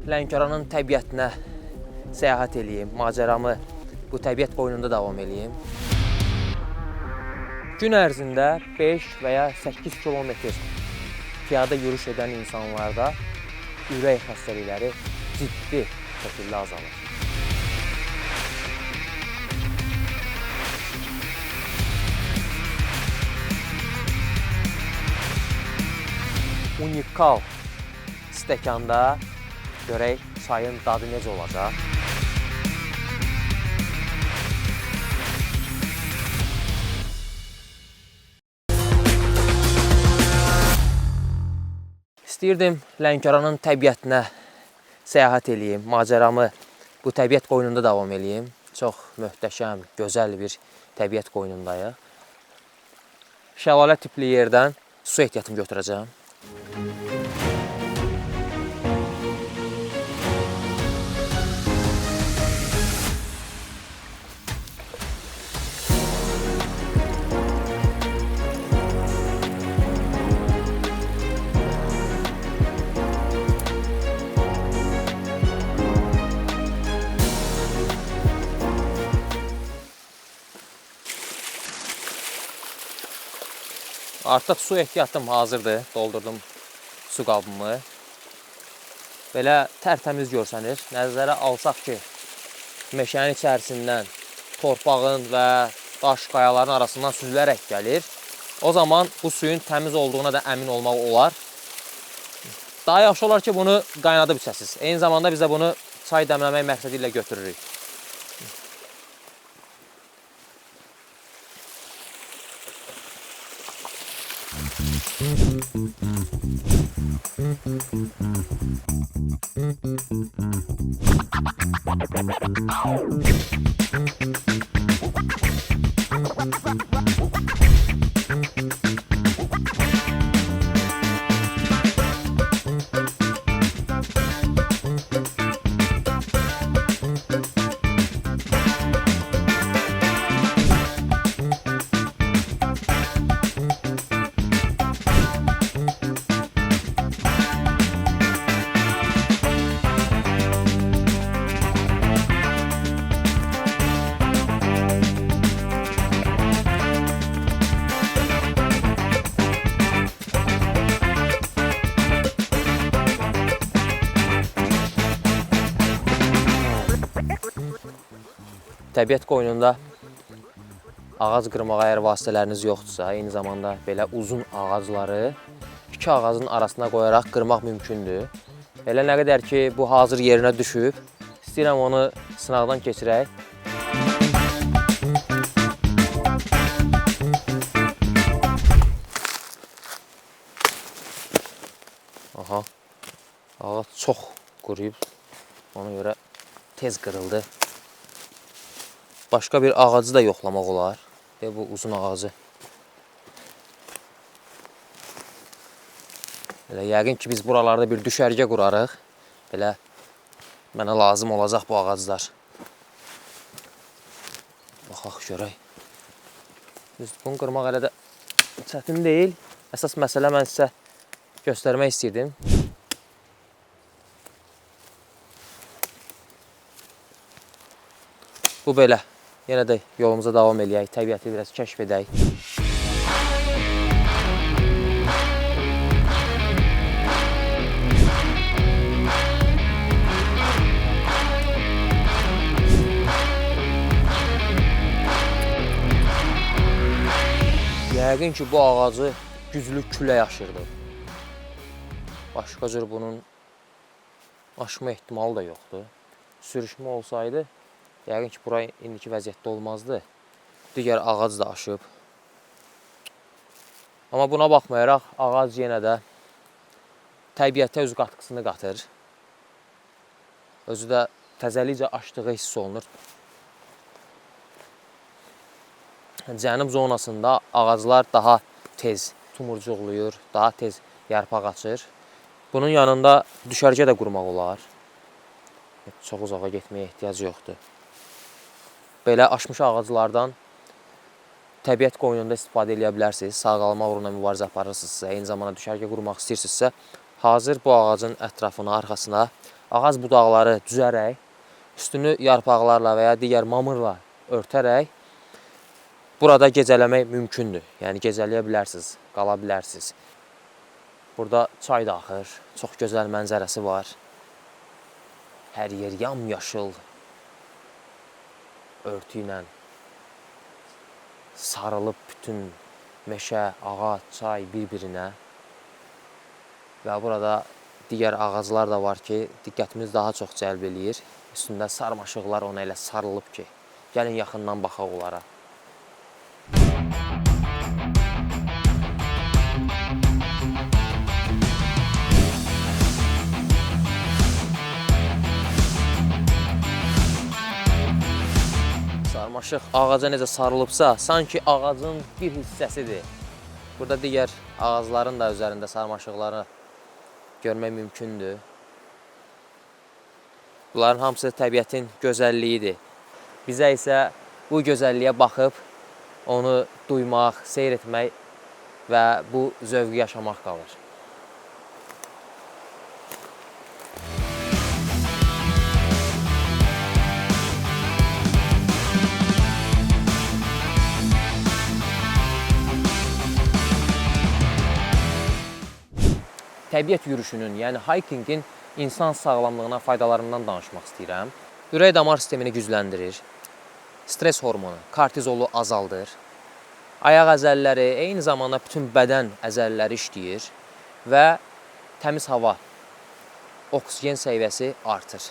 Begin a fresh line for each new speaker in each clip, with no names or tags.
Lənkəranın təbiətinə səyahət eləyim, macəramı bu təbiət qoynunda davam eləyim. Gün ərzində 5 və ya 8 kilometr piyada yürüyüş edən insanlarda ürək xəstəlikləri ciddi şəkildə azalır. Unikal stəkanda görək çayın dadı necə olacaq. İstəyirdim Lənkəranın təbiətinə səyahət eləyim, macəramı bu təbiət qoynunda davam eləyim. Çox möhtəşəm, gözəl bir təbiət qoynundayıq. Şəlalə tipli yerdən su ehtiyatımı götürəcəm. Artıq su ehtiyatım hazırdır. Doldurdum su qabımı. Belə tərtəmiz görsənir. Nəzərə alsaq ki, meşənin içərisindən torpağın və daş qayaların arasından süzülərək gəlir. O zaman bu suyun təmiz olduğuna da əmin olmaq olar. Daha yaxşı olar ki, bunu qaynadıb içəsiz. Eyni zamanda biz də bunu çay dəmləmək məqsədi ilə götürürük. Təbiət qoynunda ağac qırmağa əgər vasitələriniz yoxdursa, eyni zamanda belə uzun ağacları iki ağacın arasına qoyaraq qırmaq mümkündür. Elə nə qədər ki, bu hazır yerinə düşüb, istəyirəm onu sınaqdan keçirək. Aha, ağac çox quruyub, ona görə tez qırıldı. Başqa bir ağacı da yoxlamaq olar. Bu uzun ağacı. Yəqin ki, biz buralarda bir düşərgə qurarıq. Belə mənə lazım olacaq bu ağaclar. Baxaq görək. Bunu qırmaq elə də çətin deyil. Əsas məsələ mən sizə göstərmək istəyirdim. Bu belə. Yenə də yolumuza davam eləyək, təbiəti biraz kəşf edək. Yəqin ki, bu ağacı güclü külək aşırdı. Başqa cür bunun aşma ehtimalı da yoxdur. Sürüşmə olsaydı, yəqin ki, bura indiki vəziyyətdə olmazdı. Digər ağac da aşıb. Amma buna baxmayaraq, ağac yenə də təbiətə öz qatqısını qatır. Özü də təzəlikcə aşdığı hiss olunur. Cənub zonasında ağaclar daha tez tumurcuqluyur, daha tez yarpaq açır. Bunun yanında düşərgə də qurmaq olar. Çox uzağa getməyə ehtiyac yoxdur. Belə aşmış ağaclardan təbiət qoynunda istifadə edə bilərsiniz. Sağ qalma uğruna mübarizə aparırsınızsa, eyni zamanda düşərgə qurmaq istəyirsinizsə, hazır bu ağacın ətrafına, arxasına ağac budaqları düzərək, üstünü yarpaqlarla və ya digər mamırla örtərək burada gecələmək mümkündür. Yəni gecələyə bilərsiniz, qala bilərsiniz. Burada çay da axır, çox gözəl mənzərəsi var. Hər yer yamyaşıl örtü ilə sarılıb bütün meşə, ağac, çay bir-birinə. Və burada digər ağaclar da var ki, diqqətimiz daha çox cəlb eləyir. Üstündə sarmaşıqlar ona elə sarılıb ki, gəlin yaxından baxaq onlara. Sarmaşıq ağaca necə sarılıbsa, sanki ağacın bir hissəsidir. Burada digər ağacların da üzərində sarmaşıqları görmək mümkündür. Bunların hamısı təbiətin gözəlliyidir. Bizə isə bu gözəlliyə baxıb, onu duymaq, seyr etmək və bu zövqü yaşamaq qalır. Təbiət yürüyüşünün, yəni hikingin insan sağlamlığına faydalarından danışmaq istəyirəm. Ürək damar sistemini gücləndirir, stres hormonu, kortizolu azaldır, ayaq əzələləri, eyni zamanda bütün bədən əzələləri işləyir və təmiz hava, oksigen səviyyəsi artır.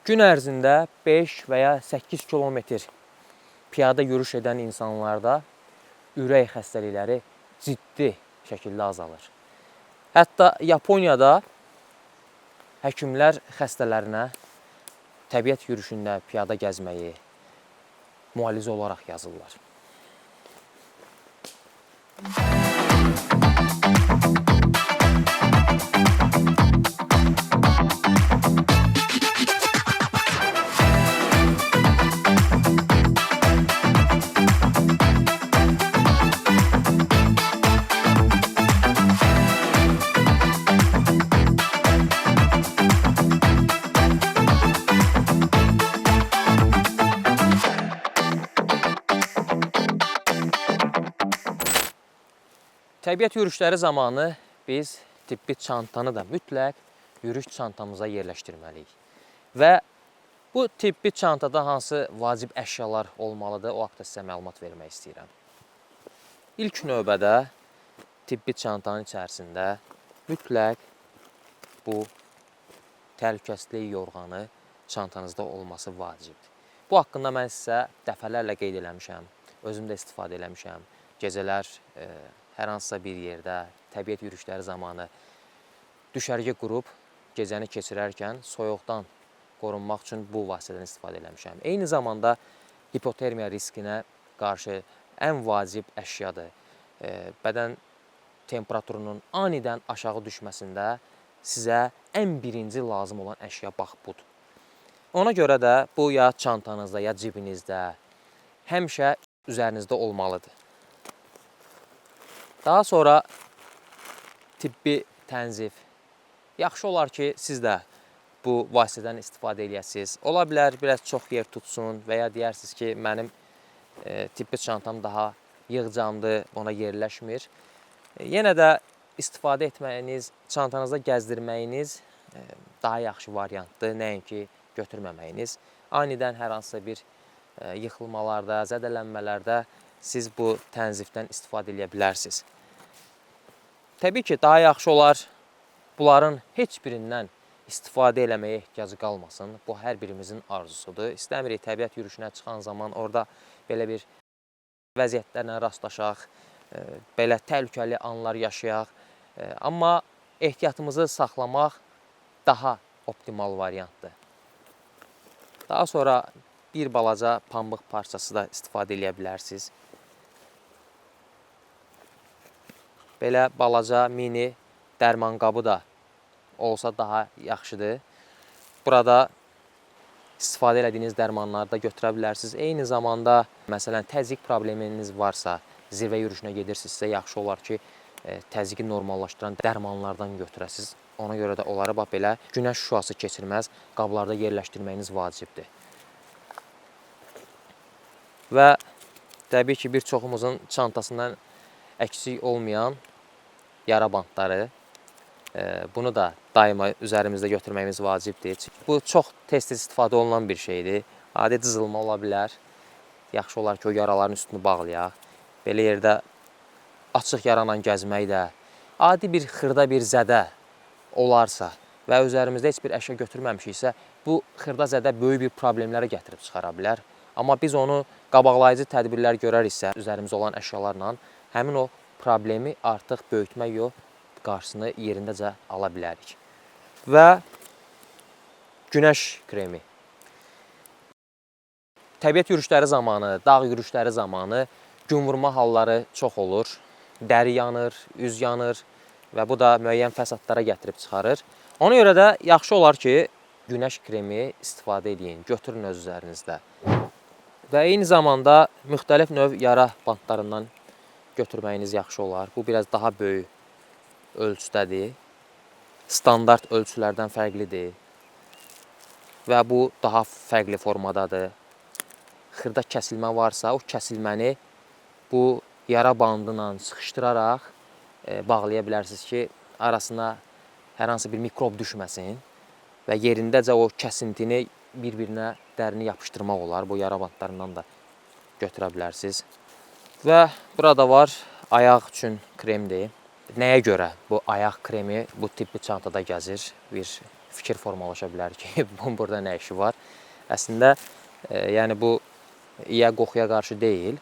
Gün ərzində 5 və ya 8 kilometr piyada yürüyüş edən insanlarda ürək xəstəlikləri ciddi şəkildə azalır. Hətta Yaponiyada həkimlər xəstələrinə təbiət yürüyüşündə piyada gəzməyi müalicə olaraq yazırlar. Təbiət yürüyüşləri zamanı biz tibbi çantanı da mütləq yürüyüş çantamıza yerləşdirməliyik. Və bu tibbi çantada hansı vacib əşyalar olmalıdır, o haqda sizə məlumat vermək istəyirəm. İlk növbədə tibbi çantanın içərisində mütləq bu təhlükəsizlik yorğanı çantanızda olması vacibdir. Bu haqqında mən sizə dəfələrlə qeyd eləmişəm, özüm də istifadə eləmişəm. Gecələr hər hansısa bir yerdə təbiət yürüyüşləri zamanı düşərgə qurub gecəni keçirərkən soyuqdan qorunmaq üçün bu vasitədən istifadə eləmişəm. Eyni zamanda hipotermiya riskinə qarşı ən vacib əşyadır. Bədən temperaturunun anidən aşağı düşməsində sizə ən birinci lazım olan əşya bax budur. Ona görə də bu ya çantanızda, ya cibinizdə həmişə üzərinizdə olmalıdır. Daha sonra tibbi tənzif. Yaxşı olar ki, siz də bu vasitədən istifadə edəsiniz. Ola bilər, biraz çox yer tutsun və ya deyərsiniz ki, mənim tibbi çantam daha yığcamdır, ona yerləşmir. Yenə də istifadə etməyiniz, çantanızda gəzdirməyiniz daha yaxşı variantdır, nəinki götürməməyiniz. Anidən hər hansısa bir yıxılmalarda, zədələnmələrdə siz bu tənzifdən istifadə edə bilərsiniz. Təbii ki, daha yaxşı olar bunların heç birindən istifadə eləməyə ehtiyacı qalmasın. Bu, hər birimizin arzusudur. İstəmirik təbiət yürüyüşünə çıxan zaman orada belə bir vəziyyətlərlə rastlaşaq, belə təhlükəli anlar yaşayaq. Amma ehtiyatımızı saxlamaq daha optimal variantdır. Daha sonra bir balaca pambıq parçası da istifadə edə bilərsiniz. Belə balaca mini dərman qabı da olsa daha yaxşıdır. Burada istifadə etdiyiniz dərmanları da götürə bilərsiniz. Eyni zamanda, məsələn, təzyiq probleminiz varsa, zirvə yürüyüşünə gedirsinizsə, yaxşı olar ki, təzyiqi normallaşdıran dərmanlardan götürəsiniz. Ona görə də onları bax belə günəş şüası keçirməz qablarda yerləşdirməyiniz vacibdir. Və təbii ki, bir çoxumuzun çantasından əksik olmayan yara bandları. Bunu da daima üzərimizdə götürməyimiz vacibdir. Bu çox tez-tez istifadə olunan bir şeydir. Adi cızılma ola bilər. Yaxşı olar ki, o yaraların üstünü bağlayaq. Belə yerdə açıq yaranla gəzmək də, adi bir xırda bir zədə olarsa və üzerimizdə heç bir əşya götürməmişiksə, bu xırda zədə böyük bir problemlərə gətirib çıxara bilər. Amma biz onu qabaqlayıcı tədbirlər görəriksə, üzerimizdə olan əşyalarla həmin o problemi artıq böyütmək yox, qarşısını yerindəcə ala bilərik. Və günəş kremi. Təbiət yürüyüşləri zamanı, dağ yürüyüşləri zamanı gün vurma halları çox olur. Dəri yanır, üz yanır və bu da müəyyən fəsadlara gətirib çıxarır. Ona görə də yaxşı olar ki, günəş kremi istifadə edin, götürün öz üzərinizdə. Və eyni zamanda müxtəlif növ yara bandlarından götürməyiniz yaxşı olar. Bu biraz daha böyük ölçüdədir. Standart ölçülərdən fərqlidir. Və bu daha fərqli formadadır. Xırda kəsilmə varsa, o kəsilməni bu yara bandıyla sıxışdıraraq bağlaya bilərsiniz ki, arasına hər hansı bir mikrob düşməsin və yerindəcə o kəsintini bir-birinə dərini yapışdırmaq olar. Bu yara bandlarından da götürə bilərsiniz. Və burada var ayaq üçün kremdir. Nəyə görə bu ayaq kremi bu tip bir çantada gəzir? Bir fikir formalaşa bilər ki, burada nə işi var? Əslində, yəni bu iya qoxuya qarşı deyil.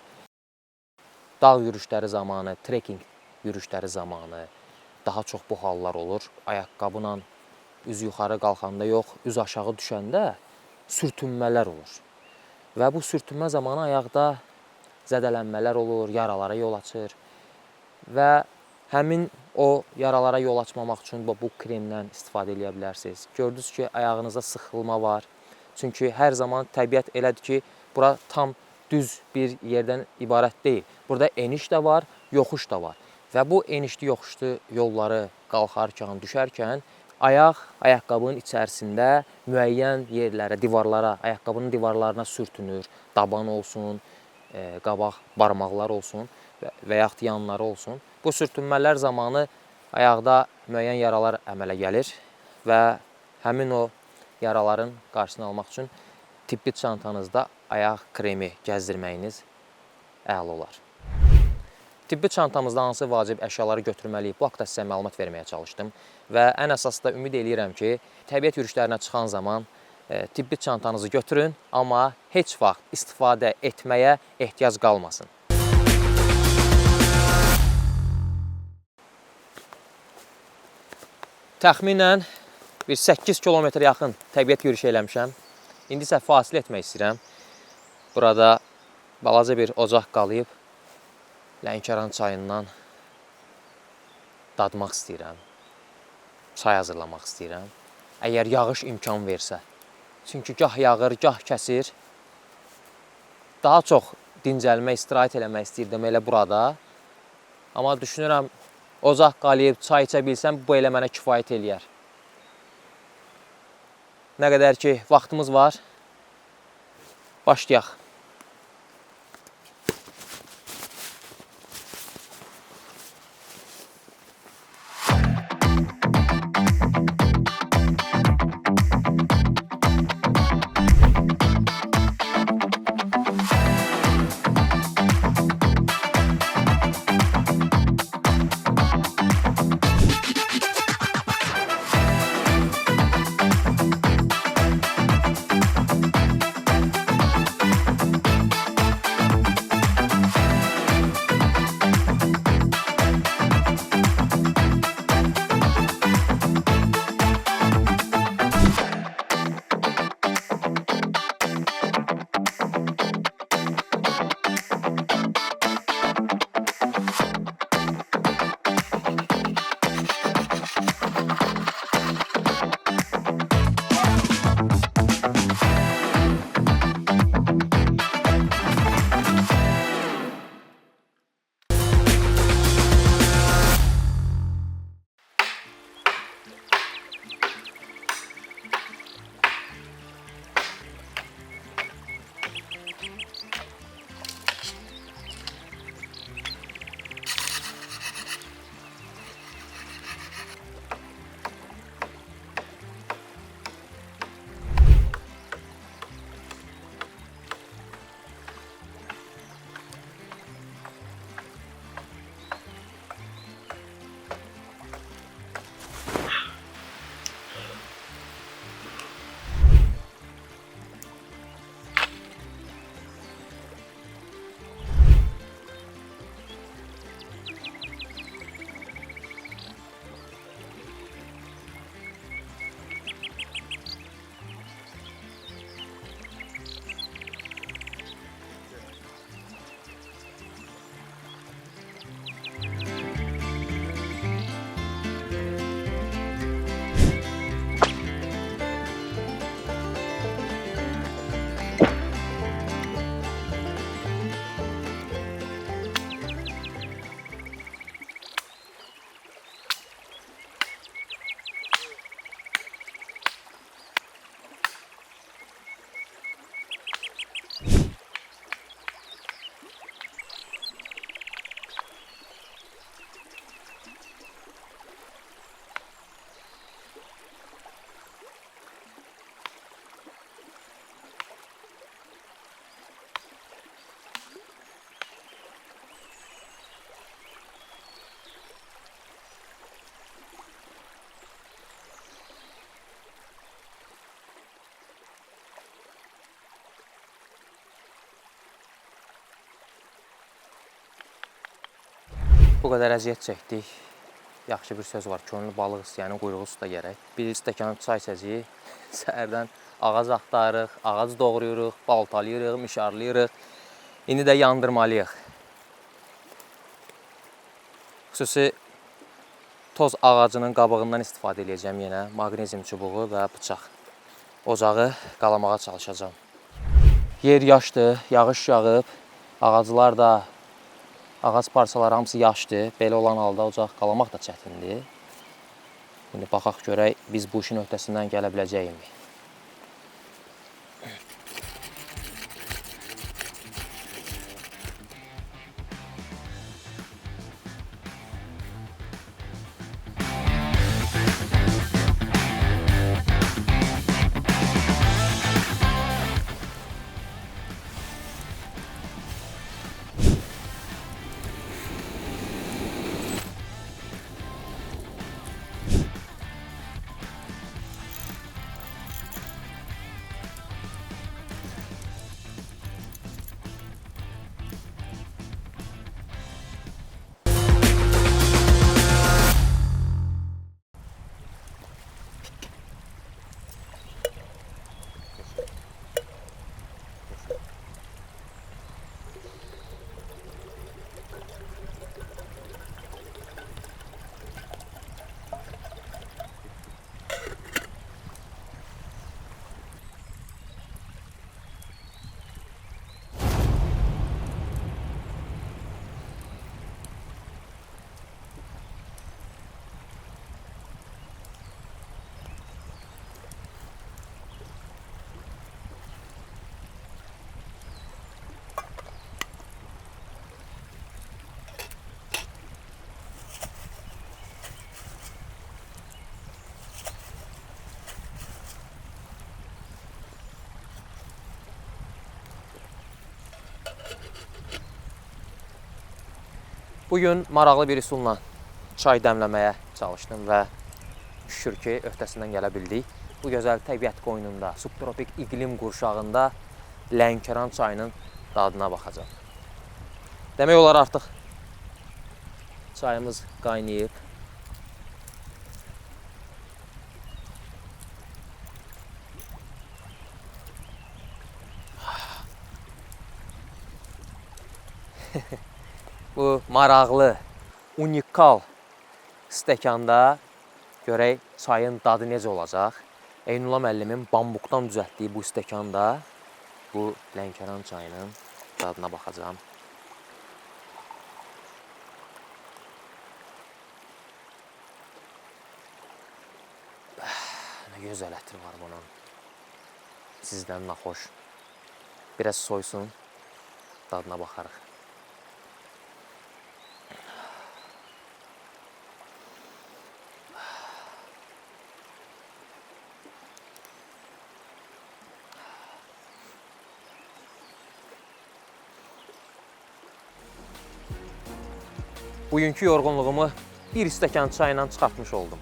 Dağ yürüyüşləri zamanı, trekking yürüyüşləri zamanı daha çox bu hallar olur. Ayaqqabıyla üz yuxarı qalxanda yox, üz aşağı düşəndə sürtünmələr olur. Və bu sürtünmə zamanı ayaqda zədələnmələr olur, yaralara yol açır. Və həmin o yaralara yol açmamaq üçün bu kremdən istifadə edə bilərsiniz. Gördünüz ki, ayağınızda sıxılma var. Çünki hər zaman təbiət elədir ki, bura tam düz bir yerdən ibarət deyil. Burada eniş də var, yoxuş da var. Və bu enişli yoxuşlu yolları qalxarkən, düşərkən ayaqqabının içərisində müəyyən yerlərə, divarlara, ayaqqabının divarlarına sürtünür. Daban olsun, qabaq barmaqlar olsun və yaxud yanları olsun. Bu sürtünmələr zamanı ayaqda müəyyən yaralar əmələ gəlir və həmin o yaraların qarşısını almaq üçün tibbi çantanızda ayaq kremi gəzdirməyiniz əla olar. Tibbi çantamızda hansı vacib əşyaları götürməliyik? Bu haqda sizə məlumat verməyə çalışdım və ən əsas da ümid edirəm ki, təbiət yürüyüşlərinə çıxan zaman tibbi çantanızı götürün, amma heç vaxt istifadə etməyə ehtiyac qalmasın. Təxminən bir 8 kilometr yaxın təbiət yürüyüşü eləmişəm. İndi isə fasilə etmək istəyirəm. Burada balaca bir ocaq qalıyıb, Lənkəran çayından dadmaq istəyirəm. Çay hazırlamaq istəyirəm. Əgər yağış imkan versə. Çünki gah yağır, gah kəsir. Daha çox dincəlmək, istirahət eləmək istəyirdim elə burada. Amma düşünürəm, ocaq qalıyıb, çay içə bilsəm, bu elə mənə kifayət eləyər. Nə qədər ki, vaxtımız var, başlayaq. Bu qədər əziyyət çəkdik. Yaxşı bir söz var, könlü balıq istəyənin quyruğu suda gərək. Bir stəkan çay içəcəyik. Səhərdən ağac axtarırıq, ağac doğrayırıq, baltalayırıq, mişarlayırıq. İndi də yandırmalıyıq. Xüsusi toz ağacının qabığından istifadə edəcəm yenə. Maqnezium çubuğu və bıçaq. Ocağı qalamağa çalışacağım. Yer yaşdır, yağış yağıb. Ağaclar da, ağac parçaları hamısı yaşdır. Belə olan halda ocaq qalamaq da çətindir. İndi baxaq görək, biz bu işin öhdəsindən gələ biləcəyik. Bugün maraqlı bir üsulla çay dəmləməyə çalışdım və şükür ki, öhdəsindən gələ bildik. Bu gözəl təbiət qoynunda, subtropik iqlim qurşağında Lənkəran çayının dadına baxacağım. Demək olar artıq çayımız qaynayıb. Bu maraqlı, unikal stəkanda görək çayın dadı necə olacaq. Eynullah müəllimin bambukdan düzəltdiyi bu stəkanda bu Lənkəran çayının dadına baxacağım. Nə gözəl ətri var bunun. Sizdən naxoş. Biraz soysun, dadına baxarıq. Bugünkü yorğunluğumu bir stəkan çayla çıxartmış oldum.